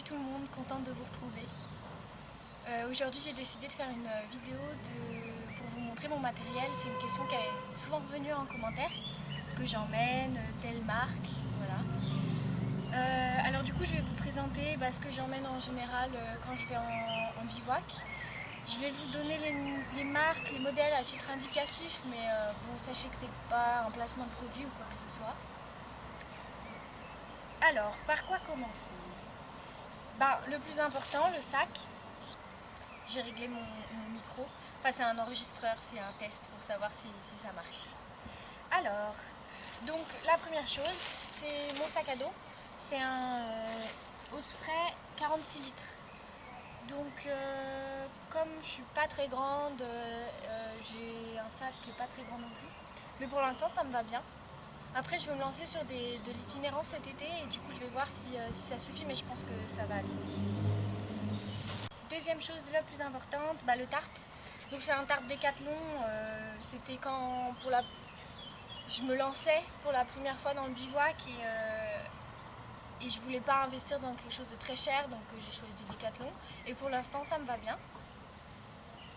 tout le monde, contente de vous retrouver. Aujourd'hui j'ai décidé de faire une vidéo pour vous montrer mon matériel. C'est une question qui est souvent revenue en commentaire. Ce que j'emmène, telle marque, voilà. Alors du coup je vais vous présenter ce que j'emmène en général quand je vais en bivouac. Je vais vous donner les marques, les modèles à titre indicatif, mais bon, sachez que c'est pas un placement de produit ou quoi que ce soit. Alors, par quoi commencer? Le plus important, le sac. J'ai réglé mon micro. Enfin, c'est un enregistreur, c'est un test pour savoir si ça marche. Alors, donc la première chose, c'est mon sac à dos. C'est un Osprey 46 litres. Donc, comme je suis pas très grande, j'ai un sac qui est pas très grand non plus. Mais pour l'instant, ça me va bien. Après, je vais me lancer sur de l'itinérance cet été et du coup, je vais voir si ça suffit, mais je pense que ça va aller. Deuxième chose la plus importante, le tarp. Donc c'est un tarp Décathlon. C'était quand je me lançais pour la première fois dans le bivouac et je voulais pas investir dans quelque chose de très cher, donc j'ai choisi Décathlon. Et pour l'instant, ça me va bien.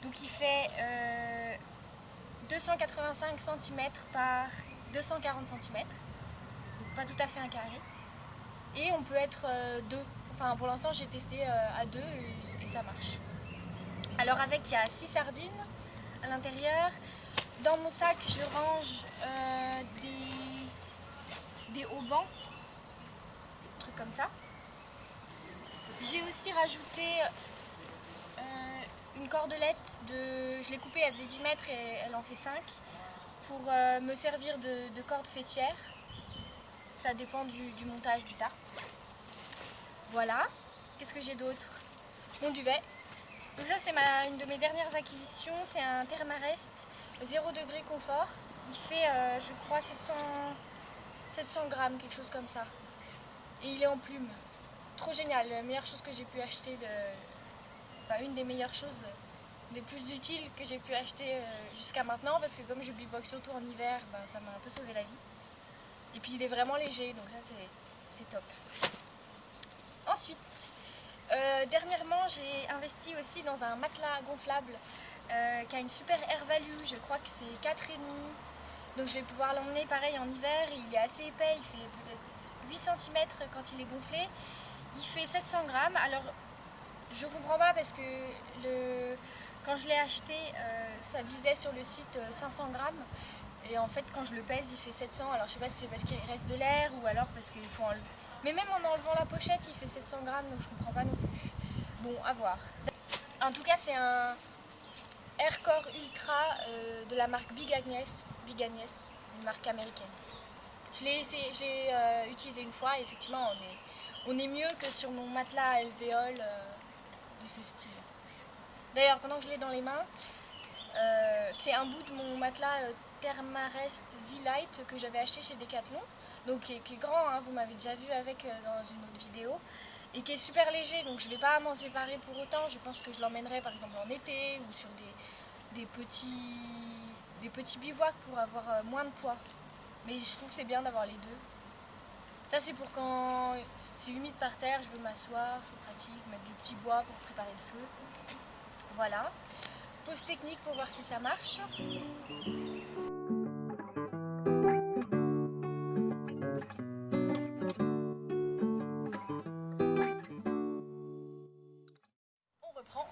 Donc il fait 285 cm par 240 cm. Donc pas tout à fait un carré. Et on peut être deux. Enfin, pour l'instant, j'ai testé à deux et ça marche. Alors avec, il y a 6 sardines à l'intérieur. Dans mon sac, je range des haubans, des trucs comme ça. J'ai aussi rajouté une cordelette. Je l'ai coupée, elle faisait 10 mètres et elle en fait 5. Pour me servir de corde fêtière. Ça dépend du montage du tarp. Voilà. Qu'est-ce que j'ai d'autre? Mon duvet. Donc ça c'est une de mes dernières acquisitions, c'est un Thermarest 0 degré confort. Il fait je crois 700 grammes, quelque chose comme ça. Et il est en plume. Trop génial, la meilleure chose que j'ai pu acheter, une des meilleures choses, des plus utiles que j'ai pu acheter jusqu'à maintenant, parce que comme je bivouac surtout en hiver, ça m'a un peu sauvé la vie. Et puis il est vraiment léger, donc ça c'est top. Ensuite, dernièrement, j'ai investi aussi dans un matelas gonflable qui a une super air value, je crois que c'est 4,5. Donc je vais pouvoir l'emmener pareil en hiver. Et il est assez épais, il fait peut-être 8 cm quand il est gonflé. Il fait 700 grammes. Alors je comprends pas parce que quand je l'ai acheté, ça disait sur le site 500 grammes. Et en fait, quand je le pèse, il fait 700. Alors je sais pas si c'est parce qu'il reste de l'air ou alors parce qu'il faut enlever. Mais même en enlevant la pochette, il fait 700 grammes, donc je comprends pas non plus. Bon, à voir. En tout cas, c'est un Aircore Ultra de la marque Big Agnes, une marque américaine. Je l'ai utilisé une fois et effectivement, on est mieux que sur mon matelas alvéole de ce style. D'ailleurs, pendant que je l'ai dans les mains, c'est un bout de mon matelas Thermarest Z-Lite que j'avais acheté chez Decathlon, donc qui est grand, hein, vous m'avez déjà vu avec dans une autre vidéo, et qui est super léger, donc je ne vais pas m'en séparer pour autant. Je pense que je l'emmènerai par exemple en été ou sur des petits bivouacs pour avoir moins de poids. Mais je trouve que c'est bien d'avoir les deux. Ça c'est pour quand c'est humide par terre, je veux m'asseoir, c'est pratique, mettre du petit bois pour préparer le feu. Voilà. Pause technique pour voir si ça marche. On reprend.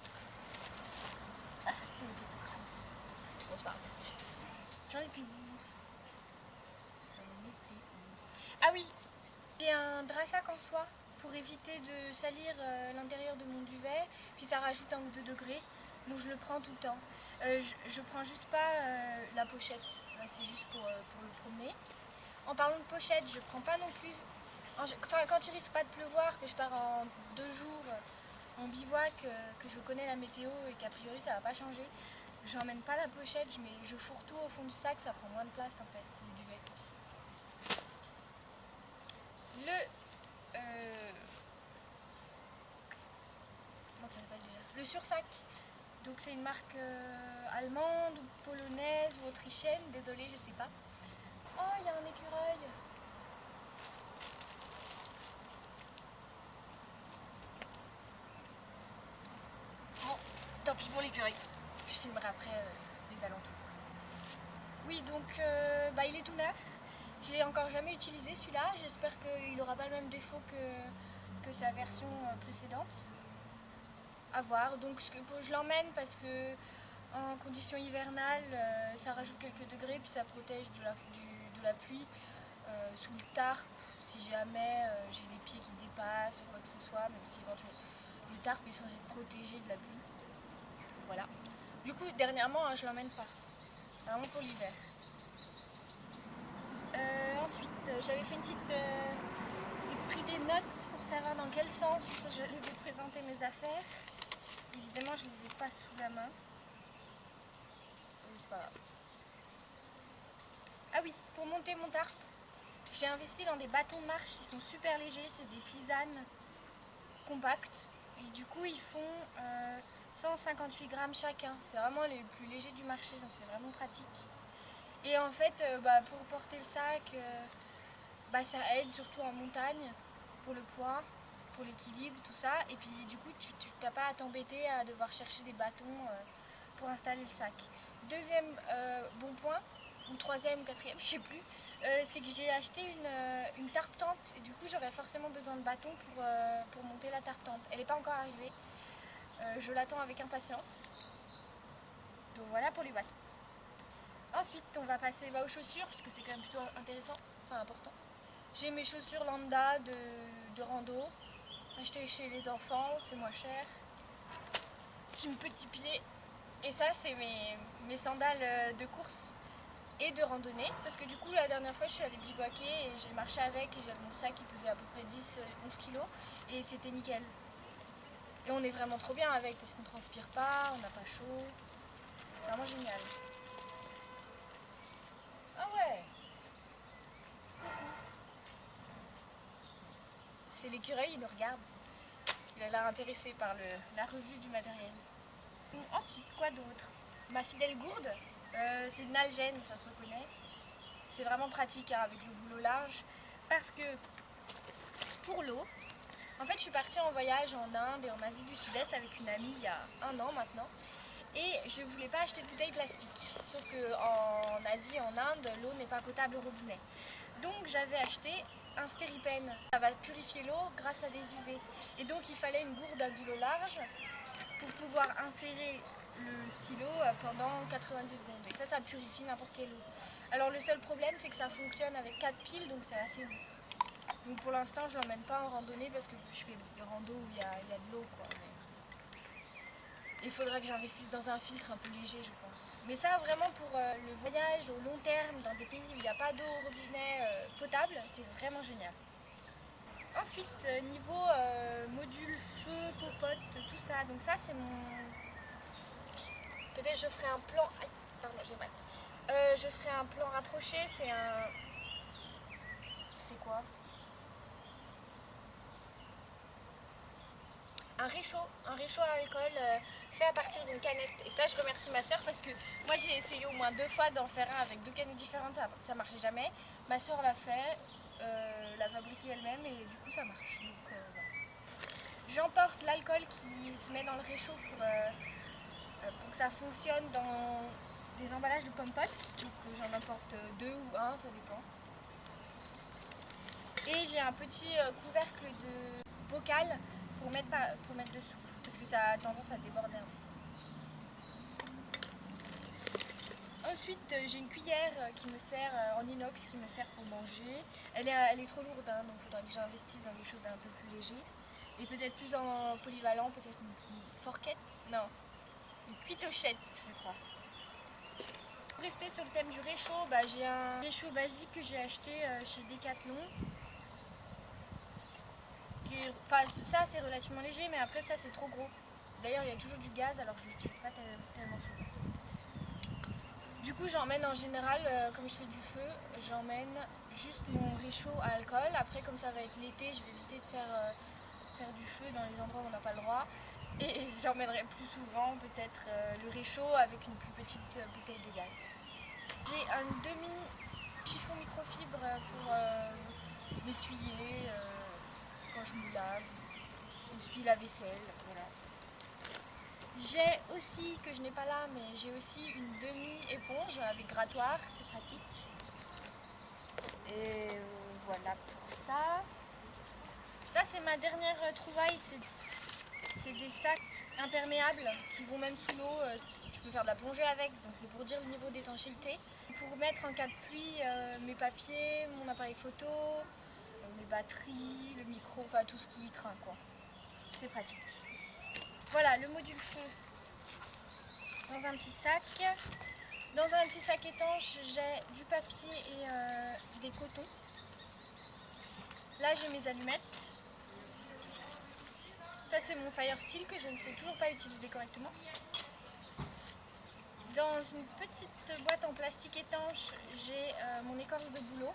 Ah, c'est les plus. Bon, c'est pas grave. J'en ai plus. Ah oui, j'ai un drap sac en soie pour éviter de salir l'intérieur de mon duvet, puis ça rajoute 1 ou 2 degrés, donc je le prends tout le temps. Je prends juste pas la pochette, là c'est juste pour le promener. En parlant de pochette, je prends pas non plus, quand il risque pas de pleuvoir, que je pars en 2 jours en bivouac, que je connais la météo et qu'a priori ça va pas changer, j'emmène pas la pochette, je fourre tout au fond du sac, ça prend moins de place en fait, le duvet. Le sursac, donc c'est une marque allemande ou polonaise ou autrichienne, désolée, je sais pas. Oh, il y a un écureuil. parti pour l'écurie. Je filmerai après les alentours. Oui, donc il est tout neuf. Je l'ai encore jamais utilisé celui-là. J'espère qu'il n'aura pas le même défaut que sa version précédente. À voir. Donc je l'emmène parce que en conditions hivernales, ça rajoute quelques degrés puis ça protège de la pluie sous le tarp. Si jamais j'ai les pieds qui dépassent ou quoi que ce soit, même si éventuellement le tarp est censé être protégé de la pluie. Voilà. Du coup, dernièrement, je l'emmène pas. Vraiment pour l'hiver. Ensuite, j'avais fait pris des notes pour savoir dans quel sens je devais présenter mes affaires. Évidemment, je les ai pas sous la main. C'est pas grave. Ah oui, pour monter mon tarp, j'ai investi dans des bâtons de marche. Ils sont super légers, c'est des Fisane compacts. Et du coup, ils font 158 grammes chacun. C'est vraiment les plus légers du marché, donc c'est vraiment pratique. Et en fait, pour porter le sac, ça aide surtout en montagne, pour le poids, pour l'équilibre, tout ça. Et puis du coup, tu n'as pas à t'embêter à devoir chercher des bâtons pour installer le sac. Deuxième bon point, ou troisième ou quatrième, je sais plus, c'est que j'ai acheté une tarp-tente. Et du coup, j'aurais forcément besoin de bâtons pour monter la tarp-tente. Elle n'est pas encore arrivée. Je l'attends avec impatience. Donc voilà pour les bâtons. Ensuite, on va passer aux chaussures, parce que c'est quand même plutôt intéressant, enfin important. J'ai mes chaussures lambda de rando, achetées chez les enfants, c'est moins cher. Team petit pied. Et ça, c'est mes sandales de course et de randonnée. Parce que du coup, la dernière fois, je suis allée bivouaquer et j'ai marché avec et j'avais mon sac qui pesait à peu près 10-11 kilos. Et c'était nickel. Et on est vraiment trop bien avec parce qu'on ne transpire pas, on n'a pas chaud. C'est vraiment génial. Ah ouais! C'est l'écureuil, il nous regarde. Il a l'air intéressé par la revue du matériel. Ensuite, quoi d'autre? Ma fidèle gourde, c'est une algène, ça se reconnaît. C'est vraiment pratique avec le goulot large. Parce que pour l'eau, en fait je suis partie en voyage en Inde et en Asie du Sud-Est avec une amie il y a 1 an maintenant. Et je voulais pas acheter de bouteilles plastiques. Sauf qu'en Asie, en Inde, l'eau n'est pas potable au robinet. Donc j'avais acheté un stéripène. Ça va purifier l'eau grâce à des UV. Et donc il fallait une gourde à goulot large pour pouvoir insérer le stylo pendant 90 secondes. Et ça purifie n'importe quelle eau. Alors le seul problème, c'est que ça fonctionne avec 4 piles, donc c'est assez lourd. Donc pour l'instant, je l'emmène pas en randonnée parce que je fais des randos où il y a de l'eau, quoi. Il faudrait que j'investisse dans un filtre un peu léger, je pense. Mais ça, vraiment pour le voyage au long terme, dans des pays où il n'y a pas d'eau au robinet potable, c'est vraiment génial. Ensuite, niveau module feu, popote, tout ça. Donc ça, c'est mon... Peut-être je ferai un plan... Aïe, pardon, j'ai mal. Je ferai un plan rapproché, c'est un... C'est quoi? Un réchaud à alcool fait à partir d'une canette. Et ça, je remercie ma soeur parce que moi, j'ai essayé au moins 2 fois d'en faire un avec 2 canettes différentes, ça marchait jamais. Ma soeur l'a fait, l'a fabriqué elle-même et du coup, ça marche. Donc, voilà. J'emporte l'alcool qui se met dans le réchaud pour que ça fonctionne dans des emballages de pommes potes. Donc, j'en emporte 2 ou 1, ça dépend. Et j'ai un petit couvercle de bocal pour mettre dessous, parce que ça a tendance à déborder un peu. Ensuite, j'ai une cuillère qui me sert en inox, qui me sert pour manger. Elle est trop lourde, hein, donc il faudra que j'investisse dans quelque chose d'un peu plus léger. Et peut-être plus en polyvalent, peut-être une forquette, non, une cuitochette, je crois. Pour rester sur le thème du réchaud, j'ai un réchaud basique que j'ai acheté chez Decathlon. Enfin, ça c'est relativement léger, mais après ça c'est trop gros. D'ailleurs, il y a toujours du gaz, alors je l'utilise pas tellement souvent. Du coup, j'emmène en général, comme je fais du feu, j'emmène juste mon réchaud à alcool. Après, comme ça va être l'été, je vais éviter de faire du feu dans les endroits où on n'a pas le droit. Et j'emmènerai plus souvent peut-être le réchaud avec une plus petite bouteille de gaz. J'ai un demi-chiffon microfibre pour m'essuyer quand je me lave, essuie la vaisselle, voilà. J'ai aussi, que je n'ai pas là, mais j'ai aussi une demi-éponge avec grattoir, c'est pratique. Et voilà pour ça. Ça c'est ma dernière trouvaille, c'est des sacs imperméables qui vont même sous l'eau. Tu peux faire de la plongée avec, donc c'est pour dire le niveau d'étanchéité. Pour mettre en cas de pluie mes papiers, mon appareil photo, mes batteries, le micro, enfin tout ce qui y traîne quoi. C'est pratique. Voilà le module fond dans un petit sac. Dans un petit sac étanche, j'ai du papier et des cotons. Là j'ai mes allumettes. Ça c'est mon Fire Steel que je ne sais toujours pas utiliser correctement. Dans une petite boîte en plastique étanche, j'ai mon écorce de bouleau.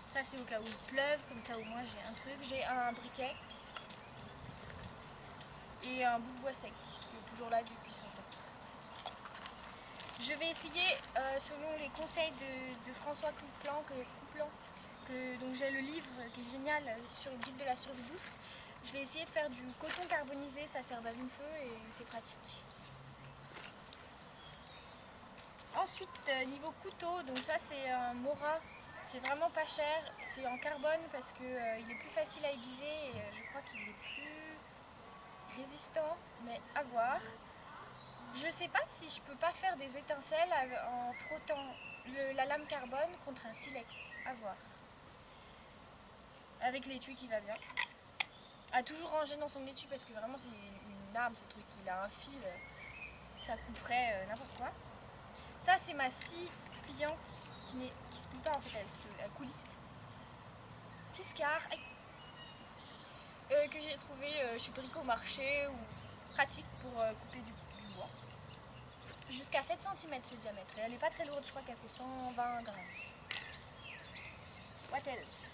Ça c'est au cas où il pleuve, comme ça au moins j'ai un truc. J'ai un briquet et un bout de bois sec qui est toujours là depuis son temps. Je vais essayer, selon les conseils de François Couplan, dont j'ai le livre qui est génial sur le guide de la survie douce. Je vais essayer de faire du coton carbonisé, ça sert d'allume-feu et c'est pratique. Ensuite, niveau couteau, donc ça c'est un Mora, c'est vraiment pas cher, c'est en carbone parce qu'il est plus facile à aiguiser et je crois qu'il est plus résistant, mais à voir. Je sais pas si je peux pas faire des étincelles en frottant la lame carbone contre un silex, à voir. Avec l'étui qui va bien. À toujours ranger dans son étui parce que vraiment c'est une arme ce truc, il a un fil, ça couperait n'importe quoi. Ça c'est ma scie pliante qui se plie pas en fait, elle coulisse. Fiscar que j'ai trouvé chez Brico Marché ou pratique pour couper du bois. Jusqu'à 7 cm ce diamètre et elle est pas très lourde, je crois qu'elle fait 120 grammes. What else?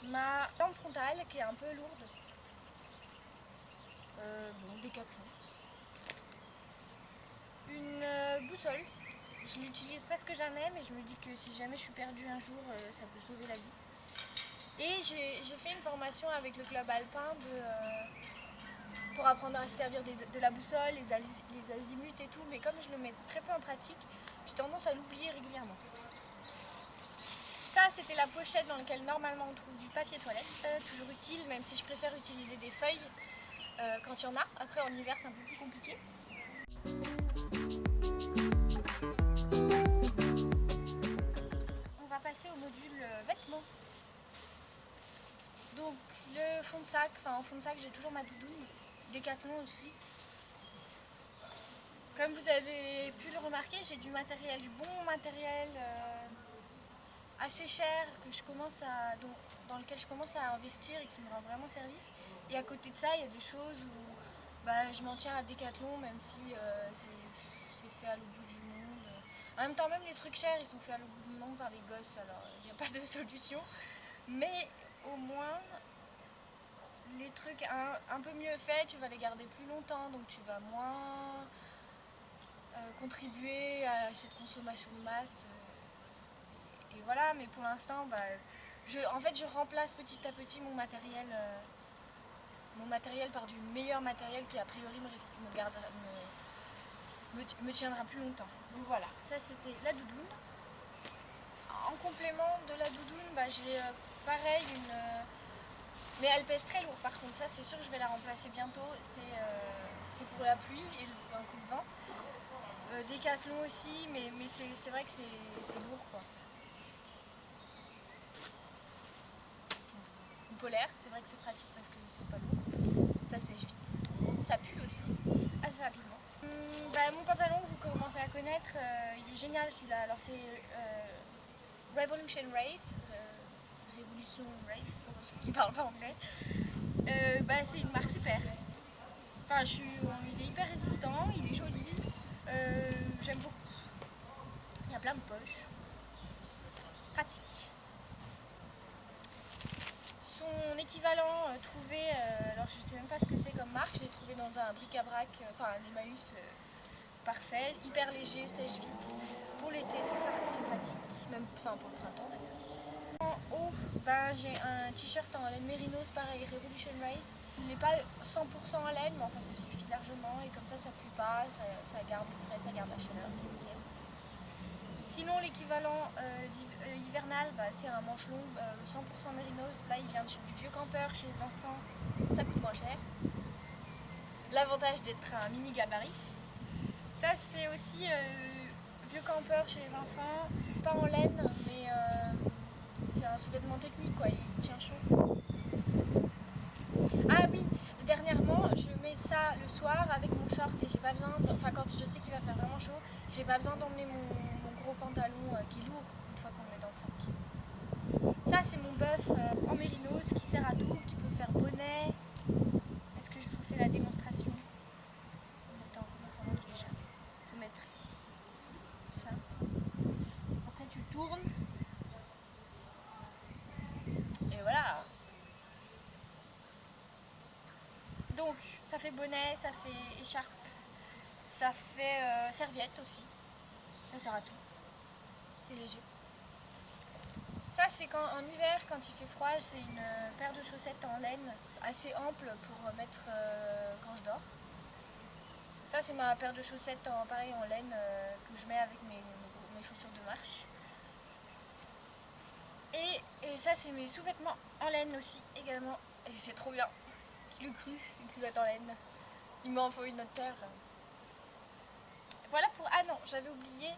Ma lampe frontale qui est un peu lourde. Décathlon. Une boussole. Je l'utilise presque jamais, mais je me dis que si jamais je suis perdue un jour, ça peut sauver la vie. Et j'ai fait une formation avec le club alpin pour apprendre à se servir de la boussole, les azimuts et tout, mais comme je le mets très peu en pratique, j'ai tendance à l'oublier régulièrement. Ça, c'était la pochette dans laquelle normalement on trouve du papier toilette, toujours utile, même si je préfère utiliser des feuilles quand il y en a. Après, en hiver, c'est un peu plus compliqué. On va passer au module vêtements. Donc, le fond de sac, en fond de sac, j'ai toujours ma doudoune, Décathlon aussi. Comme vous avez pu le remarquer, j'ai du bon matériel assez cher dans lequel je commence à investir et qui me rend vraiment service. Et à côté de ça, il y a des choses où je m'en tiens à Décathlon, même si c'est fait à l'autre bout du monde. En même temps, même les trucs chers, ils sont faits à l'autre bout du monde par les gosses, alors il n'y a pas de solution. Mais au moins, les trucs un peu mieux faits, tu vas les garder plus longtemps, donc tu vas moins contribuer à cette consommation de masse. Et voilà, mais pour l'instant, je remplace petit à petit mon matériel par du meilleur matériel qui a priori me tiendra plus longtemps. Donc voilà, ça c'était la doudoune. En complément de la doudoune, j'ai pareil mais elle pèse très lourd par contre, ça c'est sûr que je vais la remplacer bientôt, c'est pour la pluie et un coup de vent. Décathlon aussi, mais c'est vrai que c'est lourd quoi. Une polaire, c'est vrai que c'est pratique parce que c'est pas lourd, ça sèche vite. Ça pue aussi, assez rapidement. Mon pantalon, vous commencez à connaître, il est génial celui-là. Alors c'est Revolution Race, Révolution Race pour ceux qui parlent pas anglais. C'est une marque super. Il est hyper résistant, il est joli, j'aime beaucoup. Il y a plein de poches, pratique. Son équivalent trouvé, alors je sais même pas ce que c'est comme marque, je l'ai trouvé dans un bric-à-brac, un Emmaüs parfait, hyper léger, sèche vite. Pour l'été c'est pratique, même pour le printemps d'ailleurs. En haut Ben, j'ai un t-shirt en laine mérinos, pareil, Revolution Race. Il n'est pas 100% en laine, mais enfin ça suffit largement et comme ça pue pas, ça garde le frais, ça garde la chaleur, c'est nickel. Sinon l'équivalent hivernal, bah, c'est un manche long 100% mérinos. Là il vient du vieux campeur chez les enfants, ça coûte moins cher. L'avantage d'être un mini gabarit. Ça c'est aussi vieux campeur chez les enfants, pas en laine, mais c'est un sous-vêtement technique quoi, il tient chaud. Ah oui, dernièrement je mets ça le soir avec mon short et j'ai pas besoin, enfin quand je sais qu'il va faire vraiment chaud, j'ai pas besoin d'emmener mon gros pantalon qui est lourd une fois qu'on le met dans le sac. Ça c'est mon bœuf en mérinos qui sert à tout, qui peut faire bonnet. Est-ce que je vous fais la démonstration? Attends, comment ça marche déjà? Il faut mettre ça. Après tu tournes. Et voilà. Donc ça fait bonnet, ça fait écharpe, ça fait serviette aussi. Ça sert à tout. C'est léger. Ça c'est en hiver, quand il fait froid, c'est une paire de chaussettes en laine assez ample pour mettre quand je dors. Ça c'est ma paire de chaussettes pareil en laine que je mets avec mes chaussures de marche. Et ça c'est mes sous-vêtements en laine aussi également. Et c'est trop bien. Qui l'eût cru, une culotte en laine. Il m'en faut une autre paire. Voilà pour... Ah non, j'avais oublié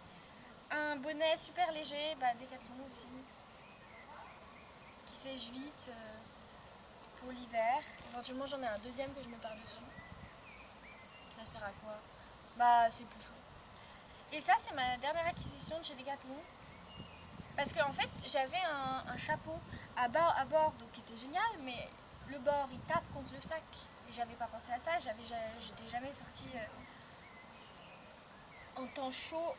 un bonnet super léger, Décathlon aussi, qui sèche vite pour l'hiver. Éventuellement j'en ai un deuxième que je mets par-dessus. Ça sert à quoi? C'est plus chaud. Et ça c'est ma dernière acquisition de chez Decathlon. Parce qu'en fait j'avais un chapeau à bord donc qui était génial, mais le bord il tape contre le sac. Et j'avais pas pensé à ça, j'étais jamais sortie en temps chaud.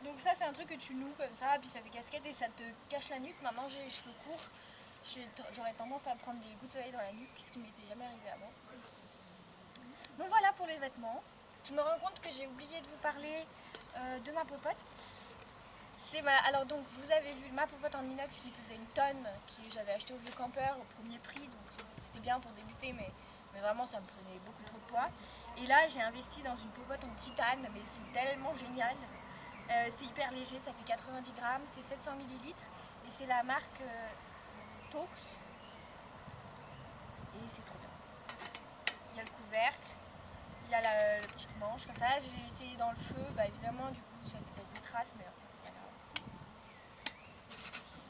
Donc ça c'est un truc que tu noues comme ça, puis ça fait casquette et ça te cache la nuque. Maintenant j'ai les cheveux courts, j'aurais tendance à prendre des coups de soleil dans la nuque, ce qui m'était jamais arrivé avant. Donc voilà pour les vêtements. Je me rends compte que j'ai oublié de vous parler de ma popote. Alors donc vous avez vu ma popote en inox qui pesait une tonne, que j'avais acheté au vieux campeur au premier prix, donc c'était bien pour débuter, mais vraiment ça me prenait beaucoup trop de poids. Et là j'ai investi dans une popote en titane, mais c'est tellement génial. C'est hyper léger, ça fait 90 grammes, c'est 700 ml et c'est la marque Tox. Et c'est trop bien. Il y a le couvercle, il y a la petite manche comme ça. J'ai essayé dans le feu, évidemment du coup ça fait peut-être des traces, mais enfin c'est pas grave.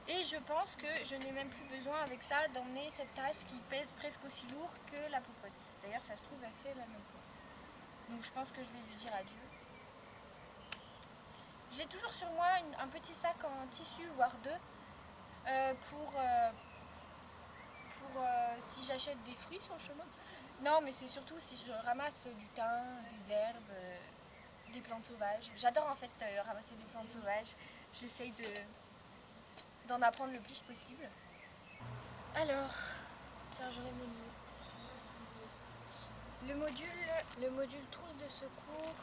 Et je pense que je n'ai même plus besoin avec ça d'emmener cette tasse qui pèse presque aussi lourd que la popote. D'ailleurs ça se trouve elle fait la même poids. Donc je pense que je vais lui dire adieu. J'ai toujours sur moi un petit sac en tissu, voire deux, pour si j'achète des fruits sur le chemin. Non, mais c'est surtout si je ramasse du thym, des herbes, des plantes sauvages. J'adore en fait ramasser des plantes sauvages. J'essaye d'en apprendre le plus possible. Alors, tiens, j'en ai mon note. Le module trousse de secours,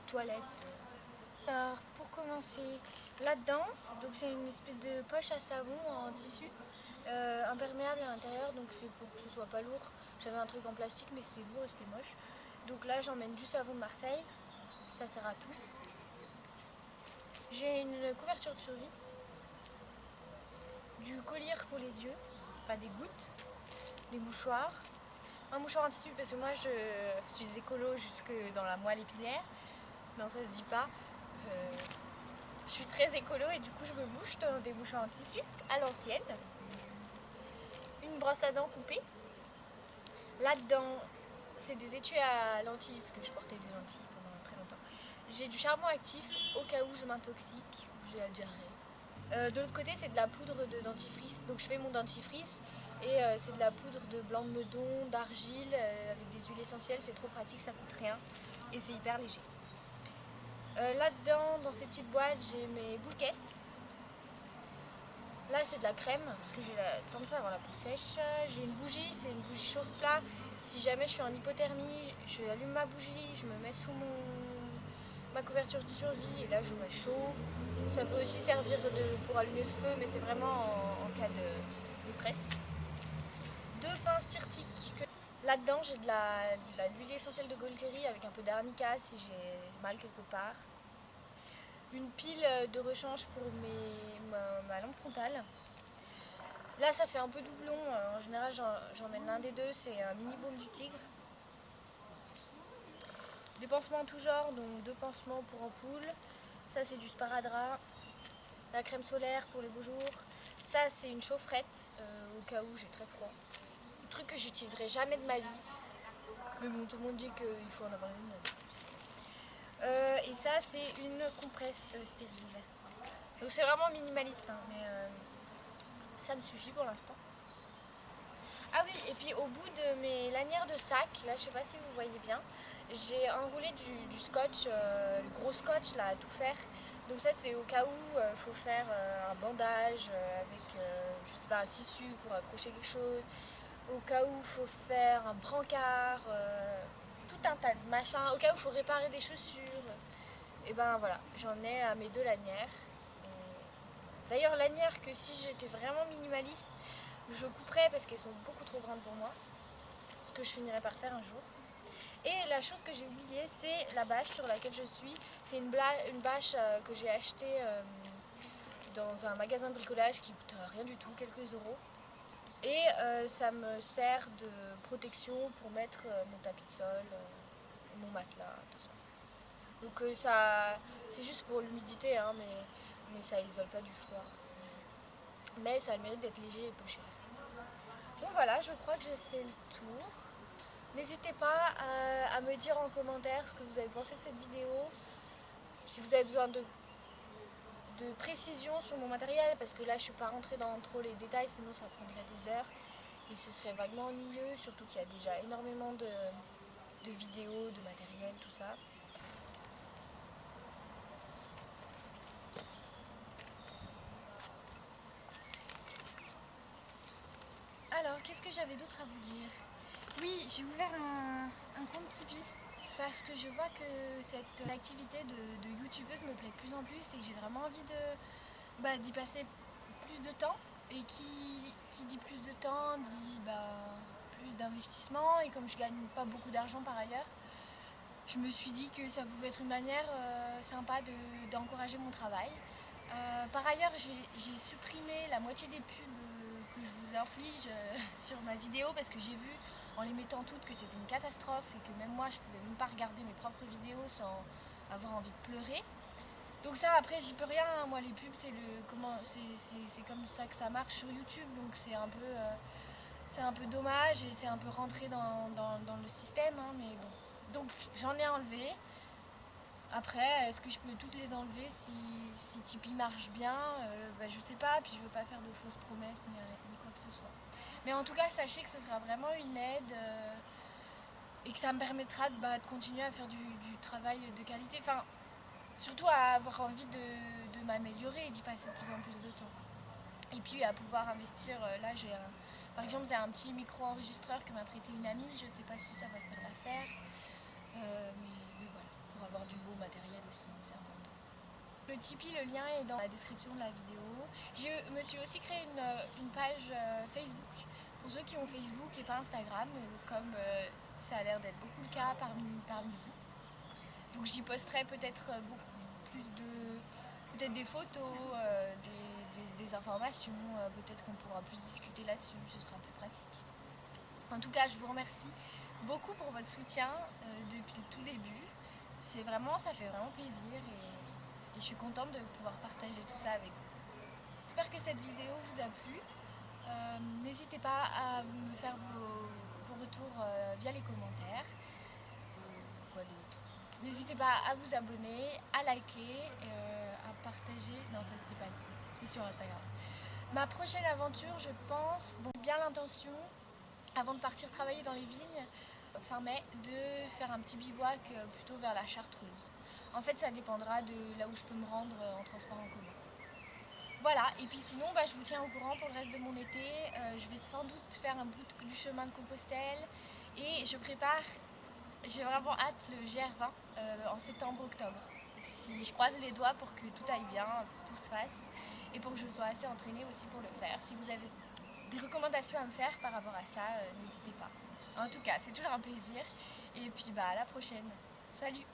toilette. Alors pour commencer, là-dedans, donc c'est une espèce de poche à savon en tissu, imperméable à l'intérieur, donc c'est pour que ce soit pas lourd. J'avais un truc en plastique mais c'était lourd et c'était moche. Donc là j'emmène du savon de Marseille, ça sert à tout. J'ai une couverture de survie, du collier pour les yeux, pas des gouttes, des mouchoirs, un mouchoir en tissu parce que moi je suis écolo jusque dans la moelle épinière, non ça se dit pas. Je suis très écolo et du coup je me mouche dans des mouchoirs en tissu à l'ancienne. Une brosse à dents coupée. Là-dedans, c'est des étuis à lentilles parce que je portais des lentilles pendant très longtemps. J'ai du charbon actif au cas où je m'intoxique ou j'ai la diarrhée. De l'autre côté, c'est de la poudre de dentifrice. Donc je fais mon dentifrice et c'est de la poudre de blanc de meudon, d'argile avec des huiles essentielles. C'est trop pratique, ça coûte rien et c'est hyper léger. Là-dedans, dans ces petites boîtes, j'ai mes boules caisses. Là, c'est de la crème, parce que j'ai tendance à avoir la peau sèche. J'ai une bougie, c'est une bougie chauffe-plat. Si jamais je suis en hypothermie, je allume ma bougie, je me mets sous ma couverture de survie et là j'aurai chaud. Ça peut aussi servir pour allumer le feu, mais c'est vraiment en cas de presse. 2 pinces Tirtic. Là-dedans j'ai de l'huile essentielle de Golteri avec un peu d'arnica si j'ai mal quelque part. Une pile de rechange pour ma lampe frontale. Là ça fait un peu doublon, en général j'emmène l'un des deux, c'est un mini baume du tigre. Des pansements en tout genre, donc 2 pansements pour ampoule. Ça c'est du sparadrap. La crème solaire pour les beaux jours. Ça c'est une chaufferette au cas où j'ai très froid. Un truc que j'utiliserai jamais de ma vie. Mais bon, tout le monde dit qu'il faut en avoir une. Et ça c'est une compresse stérile. Donc c'est vraiment minimaliste, hein, mais ça me suffit pour l'instant. Ah oui, et puis au bout de mes lanières de sac, là je sais pas si vous voyez bien, j'ai enroulé du scotch, le gros scotch là à tout faire. Donc ça c'est au cas où il faut faire un bandage avec je sais pas, un tissu pour accrocher quelque chose, au cas où il faut faire un brancard, tout un tas de machins, au cas où il faut réparer des chaussures. Et ben voilà, j'en ai à mes 2 lanières. D'ailleurs lanières que si j'étais vraiment minimaliste, je couperais parce qu'elles sont beaucoup trop grandes pour moi, ce que je finirai par faire un jour. Et la chose que j'ai oubliée, c'est la bâche sur laquelle je suis. C'est une bâche que j'ai achetée dans un magasin de bricolage qui coûte rien du tout, quelques euros. Et ça me sert de protection pour mettre mon tapis de sol, mon matelas, tout ça. Donc ça, c'est juste pour l'humidité, hein, mais ça isole pas du froid. Mais ça a le mérite d'être léger et peu cher. Donc voilà, je crois que j'ai fait le tour. N'hésitez pas à me dire en commentaire ce que vous avez pensé de cette vidéo. Si vous avez besoin de précision sur mon matériel, parce que là je ne suis pas rentrée dans trop les détails, sinon ça prendrait des heures. Et ce serait vaguement ennuyeux, surtout qu'il y a déjà énormément de vidéos, de matériel, tout ça. Alors, qu'est-ce que j'avais d'autre à vous dire? Oui, j'ai ouvert un compte Tipeee parce que je vois que cette activité de youtubeuse me plaît de plus en plus et que j'ai vraiment envie d'y passer plus de temps. Et qui dit plus de temps dit plus d'investissement. Et comme je gagne pas beaucoup d'argent par ailleurs, je me suis dit que ça pouvait être une manière sympa d'encourager mon travail. Par ailleurs, j'ai supprimé la moitié des pubs que je vous inflige sur ma vidéo parce que j'ai vu en les mettant toutes que c'était une catastrophe et que même moi je pouvais même pas regarder mes propres vidéos sans avoir envie de pleurer. Donc ça après j'y peux rien, hein. Moi les pubs c'est comme ça que ça marche sur YouTube, donc c'est un peu dommage et c'est un peu rentré dans le système, hein, mais bon. Donc j'en ai enlevé. Après, est-ce que je peux toutes les enlever si Tipeee marche bien, je sais pas, puis je veux pas faire de fausses promesses ni quoi que ce soit. Mais en tout cas, sachez que ce sera vraiment une aide et que ça me permettra de continuer à faire du travail de qualité. Enfin, surtout à avoir envie de m'améliorer et d'y passer de plus en plus de temps. Et puis à pouvoir investir, là par exemple j'ai un petit micro-enregistreur que m'a prêté une amie, je sais pas si ça va faire l'affaire, mais voilà, pour avoir du beau matériel aussi, c'est important. Le Tipeee, le lien est dans la description de la vidéo. Je me suis aussi créé une page Facebook, pour ceux qui ont Facebook et pas Instagram, comme ça a l'air d'être beaucoup le cas parmi vous. Donc j'y posterai peut-être beaucoup plus peut-être des photos, des informations, peut-être qu'on pourra plus discuter là-dessus, ce sera plus pratique. En tout cas, je vous remercie beaucoup pour votre soutien depuis le tout début. Ça fait vraiment plaisir et je suis contente de pouvoir partager tout ça avec vous. J'espère que cette vidéo vous a plu. N'hésitez pas à me faire vos retours via les commentaires. Quoi d'autre? N'hésitez pas à vous abonner, à liker, à partager. Non, ça ne se dit pas ici, c'est sur Instagram. Ma prochaine aventure, je pense, bien l'intention, avant de partir travailler dans les vignes, fin mai, de faire un petit bivouac plutôt vers la Chartreuse. En fait, ça dépendra de là où je peux me rendre en transport en commun. Voilà, et puis sinon, je vous tiens au courant pour le reste de mon été. Je vais sans doute faire un bout du chemin de Compostelle et j'ai vraiment hâte le GR20 en septembre-octobre. si je croise les doigts pour que tout aille bien, pour que tout se fasse et pour que je sois assez entraînée aussi pour le faire. Si vous avez des recommandations à me faire par rapport à ça, n'hésitez pas. En tout cas, c'est toujours un plaisir et puis à la prochaine. Salut!